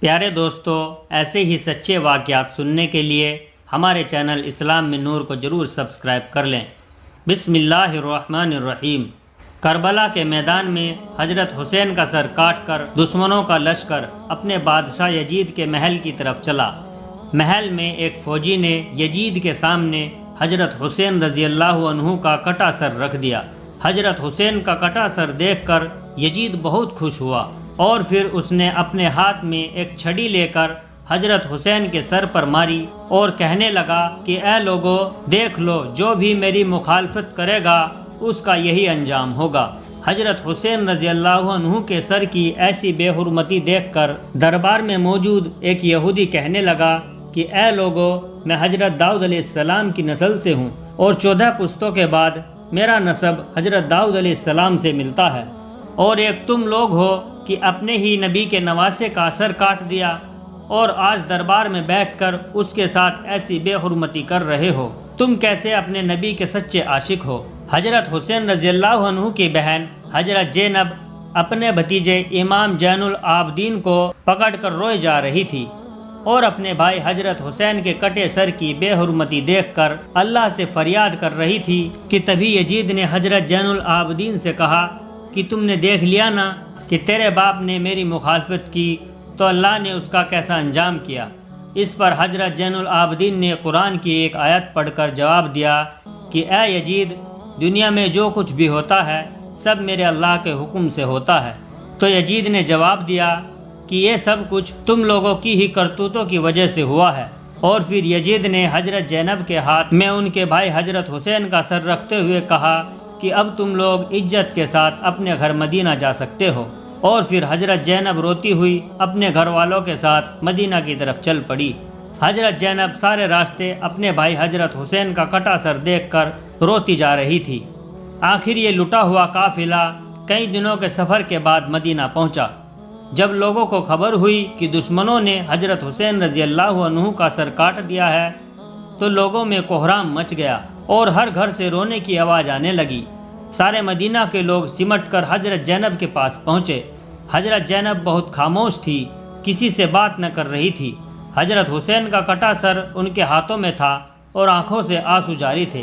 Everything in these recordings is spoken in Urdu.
پیارے دوستو، ایسے ہی سچے واقعات سننے کے لیے ہمارے چینل اسلام میں نور کو ضرور سبسکرائب کر لیں۔ بسم اللہ الرحمن الرحیم۔ کربلا کے میدان میں حضرت حسین کا سر کاٹ کر دشمنوں کا لشکر اپنے بادشاہ یزید کے محل کی طرف چلا۔ محل میں ایک فوجی نے یزید کے سامنے حضرت حسین رضی اللہ عنہ کا کٹا سر رکھ دیا۔ حضرت حسین کا کٹا سر دیکھ کر یزید بہت خوش ہوا اور پھر اس نے اپنے ہاتھ میں ایک چھڑی لے کر حضرت حسین کے سر پر ماری اور کہنے لگا کہ اے لوگو، دیکھ لو، جو بھی میری مخالفت کرے گا اس کا یہی انجام ہوگا۔ حضرت حسین رضی اللہ عنہ کے سر کی ایسی بے حرمتی دیکھ کر دربار میں موجود ایک یہودی کہنے لگا کہ اے لوگو، میں حضرت داؤد علیہ السلام کی نسل سے ہوں اور 14 پشتوں کے بعد میرا نسب حضرت داؤد علیہ السلام سے ملتا ہے، اور ایک تم لوگ ہو کہ اپنے ہی نبی کے نواسے کا سر کاٹ دیا اور آج دربار میں بیٹھ کر اس کے ساتھ ایسی بے حرمتی کر رہے ہو۔ تم کیسے اپنے نبی کے سچے عاشق ہو؟ حضرت حسین رضی اللہ عنہ کی بہن حضرت زینب اپنے بھتیجے امام زین العابدین کو پکڑ کر روئے جا رہی تھی اور اپنے بھائی حضرت حسین کے کٹے سر کی بے حرمتی دیکھ کر اللہ سے فریاد کر رہی تھی کہ تبھی یزید نے حضرت زین العابدین سے کہا کہ تم نے دیکھ لیا نا کہ تیرے باپ نے میری مخالفت کی تو اللہ نے اس کا کیسا انجام کیا۔ اس پر حضرت زین العابدین نے قرآن کی ایک آیت پڑھ کر جواب دیا کہ اے یزید، دنیا میں جو کچھ بھی ہوتا ہے سب میرے اللہ کے حکم سے ہوتا ہے۔ تو یزید نے جواب دیا کہ یہ سب کچھ تم لوگوں کی ہی کرتوتوں کی وجہ سے ہوا ہے، اور پھر یزید نے حضرت زینب کے ہاتھ میں ان کے بھائی حضرت حسین کا سر رکھتے ہوئے کہا کہ اب تم لوگ عزت کے ساتھ اپنے گھر مدینہ جا سکتے ہو، اور پھر حضرت زینب روتی ہوئی اپنے گھر والوں کے ساتھ مدینہ کی طرف چل پڑی۔ حضرت زینب سارے راستے اپنے بھائی حضرت حسین کا کٹا سر دیکھ کر روتی جا رہی تھی۔ آخر یہ لٹا ہوا قافلہ کئی دنوں کے سفر کے بعد مدینہ پہنچا۔ جب لوگوں کو خبر ہوئی کہ دشمنوں نے حضرت حسین رضی اللہ عنہ کا سر کاٹ دیا ہے تو لوگوں میں کوہرام مچ گیا اور ہر گھر سے رونے کی آواز آنے لگی۔ سارے مدینہ کے لوگ سمٹ کر حضرت زینب کے پاس پہنچے۔ حضرت زینب بہت خاموش تھی، کسی سے بات نہ کر رہی تھی۔ حضرت حسین کا کٹا سر ان کے ہاتھوں میں تھا اور آنکھوں سے آنسو جاری تھے۔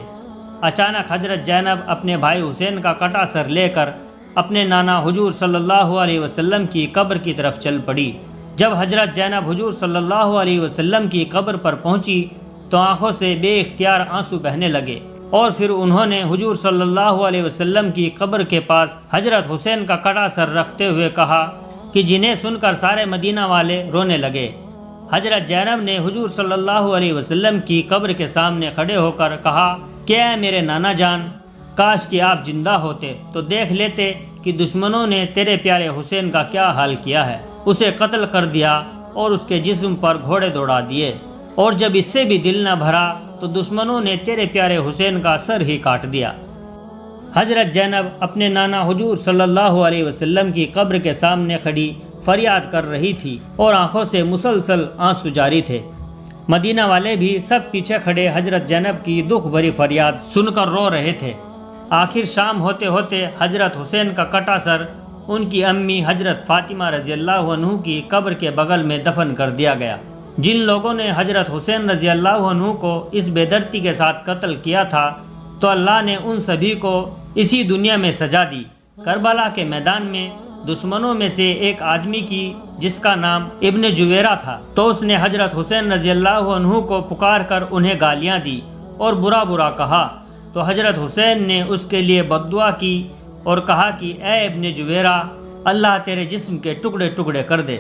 اچانک حضرت زینب اپنے بھائی حسین کا کٹا سر لے کر اپنے نانا حضور صلی اللہ علیہ وسلم کی قبر کی طرف چل پڑی۔ جب حضرت زینب حضور صلی اللہ علیہ وسلم کی قبر پر پہنچی تو آنکھوں سے بے اختیار آنسو بہنے لگے، اور پھر انہوں نے حضور صلی اللہ علیہ وسلم کی قبر کے پاس حضرت حسین کا کٹا سر رکھتے ہوئے کہا کہ جنہیں سن کر سارے مدینہ والے رونے لگے۔ حضرت زینب نے حضور صلی اللہ علیہ وسلم کی قبر کے سامنے کھڑے ہو کر کہا کہ اے میرے نانا جان، کاش کہ آپ زندہ ہوتے تو دیکھ لیتے کہ دشمنوں نے تیرے پیارے حسین کا کیا حال کیا ہے۔ اسے قتل کر دیا اور اس کے جسم پر گھوڑے دوڑا دیے، اور جب اس سے بھی دل نہ بھرا تو دشمنوں نے تیرے پیارے حسین کا سر ہی کاٹ دیا۔ حضرت زینب اپنے نانا حضور صلی اللہ علیہ وسلم کی قبر کے سامنے کھڑی فریاد کر رہی تھی اور آنکھوں سے مسلسل آنسو جاری تھے۔ مدینہ والے بھی سب پیچھے کھڑے حضرت زینب کی دکھ بھری فریاد سن کر رو رہے تھے۔ آخر شام ہوتے ہوتے حضرت حسین کا کٹا سر ان کی امی حضرت فاطمہ رضی اللہ عنہ کی قبر کے بغل میں دفن کر دیا گیا۔ جن لوگوں نے حضرت حسین رضی اللہ عنہ کو اس بے دردی کے ساتھ قتل کیا تھا تو اللہ نے ان سبھی کو اسی دنیا میں سزا دی۔ کربلا کے میدان میں دشمنوں میں سے ایک آدمی کی جس کا نام ابن جویرہ تھا، تو اس نے حضرت حسین رضی اللہ عنہ کو پکار کر انہیں گالیاں دی اور برا برا کہا، تو حضرت حسین نے اس کے لیے بد دعا کی اور کہا کہ اے ابن جویرہ، اللہ تیرے جسم کے ٹکڑے ٹکڑے کر دے۔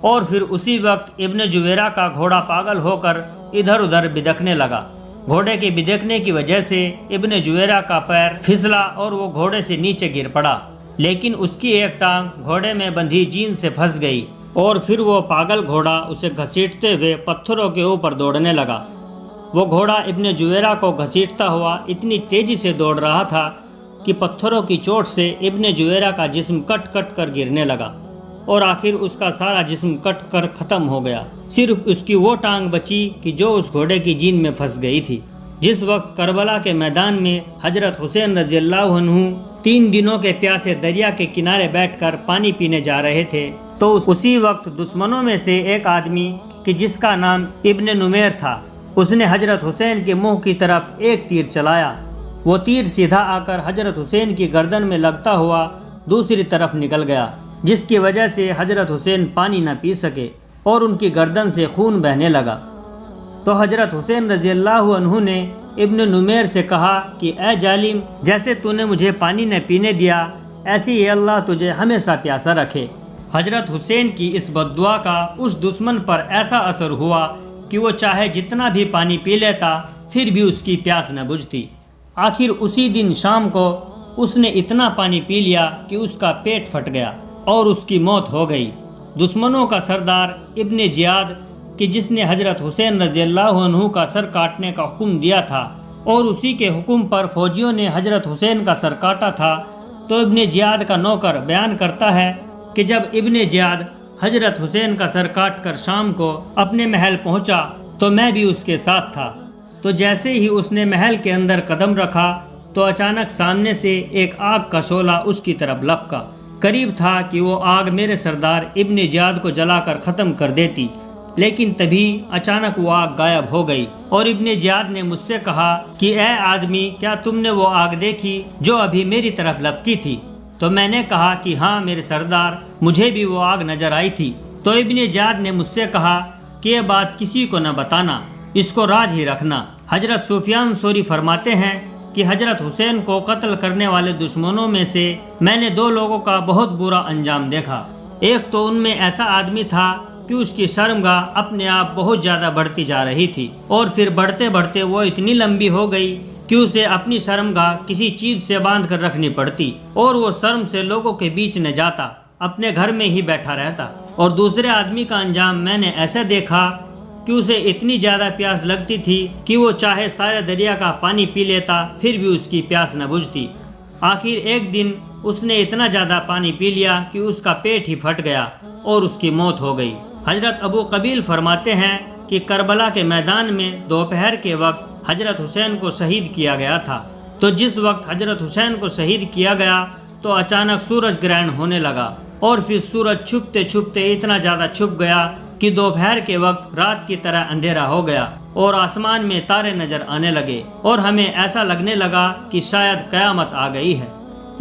اور پھر اسی وقت ابن جویرہ کا گھوڑا پاگل ہو کر ادھر ادھر بدکنے لگا۔ گھوڑے کے بدکنے کی وجہ سے ابن جویرہ کا پیر پھسلا اور وہ گھوڑے سے نیچے گر پڑا، لیکن اس کی ایک ٹانگ گھوڑے میں بندھی جین سے پھنس گئی، اور پھر وہ پاگل گھوڑا اسے گھسیٹتے ہوئے پتھروں کے اوپر دوڑنے لگا۔ وہ گھوڑا ابن جویرہ کو گھسیٹتا ہوا اتنی تیزی سے دوڑ رہا تھا کہ پتھروں کی چوٹ سے ابن جویرہ کا جسم کٹ کٹ کر گرنے لگا، اور آخر اس کا سارا جسم کٹ کر ختم ہو گیا۔ صرف اس کی وہ ٹانگ بچی کہ جو اس گھوڑے کی جین میں پھنس گئی تھی۔ جس وقت کربلا کے میدان میں حضرت حسین رضی اللہ عنہ 3 دنوں کے پیاسے دریا کے کنارے بیٹھ کر پانی پینے جا رہے تھے تو اسی وقت دشمنوں میں سے ایک آدمی کہ جس کا نام ابن نمیر تھا، اس نے حضرت حسین کے منہ کی طرف ایک تیر چلایا۔ وہ تیر سیدھا آ کر حضرت حسین کی گردن میں لگتا ہوا دوسری طرف نکل گیا، جس کی وجہ سے حضرت حسین پانی نہ پی سکے اور ان کی گردن سے خون بہنے لگا۔ تو حضرت حسین رضی اللہ عنہ نے ابن نمیر سے کہا کہ اے ظالم، جیسے تو نے مجھے پانی نہ پینے دیا، ایسے ہی اللہ تجھے ہمیشہ پیاسا رکھے۔ حضرت حسین کی اس بد دعا کا اس دشمن پر ایسا اثر ہوا کہ وہ چاہے جتنا بھی پانی پی لیتا پھر بھی اس کی پیاس نہ بجھتی۔ آخر اسی دن شام کو اس نے اتنا پانی پی لیا کہ اس کا پیٹ پھٹ گیا اور اس کی موت ہو گئی۔ دشمنوں کا سردار ابن زیاد کہ جس نے حضرت حسین رضی اللہ عنہ کا سر کاٹنے کا حکم دیا تھا اور اسی کے حکم پر فوجیوں نے حضرت حسین کا سر کاٹا تھا، تو ابن زیاد کا نوکر بیان کرتا ہے کہ جب ابن زیاد حضرت حسین کا سر کاٹ کر شام کو اپنے محل پہنچا تو میں بھی اس کے ساتھ تھا۔ تو جیسے ہی اس نے محل کے اندر قدم رکھا تو اچانک سامنے سے ایک آگ کا شعلہ اس کی طرف لپکا۔ قریب تھا کہ وہ آگ میرے سردار ابن زیاد کو جلا کر ختم کر دیتی، لیکن تبھی اچانک وہ آگ غائب ہو گئی اور ابن زیاد نے مجھ سے کہا کہ اے آدمی، کیا تم نے وہ آگ دیکھی جو ابھی میری طرف لپکی تھی؟ تو میں نے کہا کہ ہاں میرے سردار، مجھے بھی وہ آگ نظر آئی تھی۔ تو ابن زیاد نے مجھ سے کہا کہ یہ بات کسی کو نہ بتانا، اس کو راز ہی رکھنا۔ حضرت سفیان ثوری فرماتے ہیں کہ حضرت حسین کو قتل کرنے والے دشمنوں میں سے میں نے دو لوگوں کا بہت برا انجام دیکھا۔ ایک تو ان میں ایسا آدمی تھا کہ اس کی شرمگاہ اپنے آپ بہت زیادہ بڑھتی جا رہی تھی، اور پھر بڑھتے بڑھتے وہ اتنی لمبی ہو گئی کہ اسے اپنی شرمگاہ کسی چیز سے باندھ کر رکھنی پڑتی، اور وہ شرم سے لوگوں کے بیچ نہ جاتا، اپنے گھر میں ہی بیٹھا رہتا۔ اور دوسرے آدمی کا انجام میں نے ایسا دیکھا کہ اسے اتنی زیادہ پیاس لگتی تھی کہ وہ چاہے سارے دریا کا پانی پی لیتا پھر بھی اس کی پیاس نہ بجھتی۔ آخر ایک دن اس نے اتنا زیادہ پانی پی لیا کہ اس کا پیٹ ہی پھٹ گیا اور اس کی موت ہو گئی۔ حضرت ابو قبیل فرماتے ہیں کہ کربلا کے میدان میں دوپہر کے وقت حضرت حسین کو شہید کیا گیا تھا۔ تو جس وقت حضرت حسین کو شہید کیا گیا تو اچانک سورج گرہن ہونے لگا، اور پھر سورج چھپتے چھپتے اتنا زیادہ چھپ گیا کہ دوپہر کے وقت رات کی طرح اندھیرا ہو گیا اور آسمان میں تارے نظر آنے لگے، اور ہمیں ایسا لگنے لگا کہ شاید قیامت آ گئی ہے۔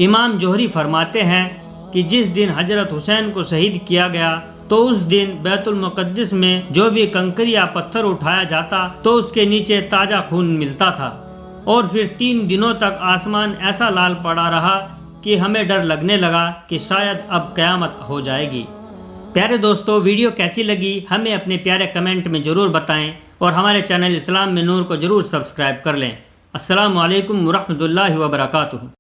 امام جوہری فرماتے ہیں کہ جس دن حضرت حسین کو شہید کیا گیا تو اس دن بیت المقدس میں جو بھی کنکر یا پتھر اٹھایا جاتا تو اس کے نیچے تازہ خون ملتا تھا، اور پھر 3 دنوں تک آسمان ایسا لال پڑا رہا کہ ہمیں ڈر لگنے لگا کہ شاید اب قیامت ہو جائے گی۔ پیارے دوستو، ویڈیو کیسی لگی ہمیں اپنے پیارے کمنٹ میں ضرور بتائیں، اور ہمارے چینل اسلام میں نور کو ضرور سبسکرائب کر لیں۔ السلام علیکم ورحمۃ اللہ وبرکاتہ۔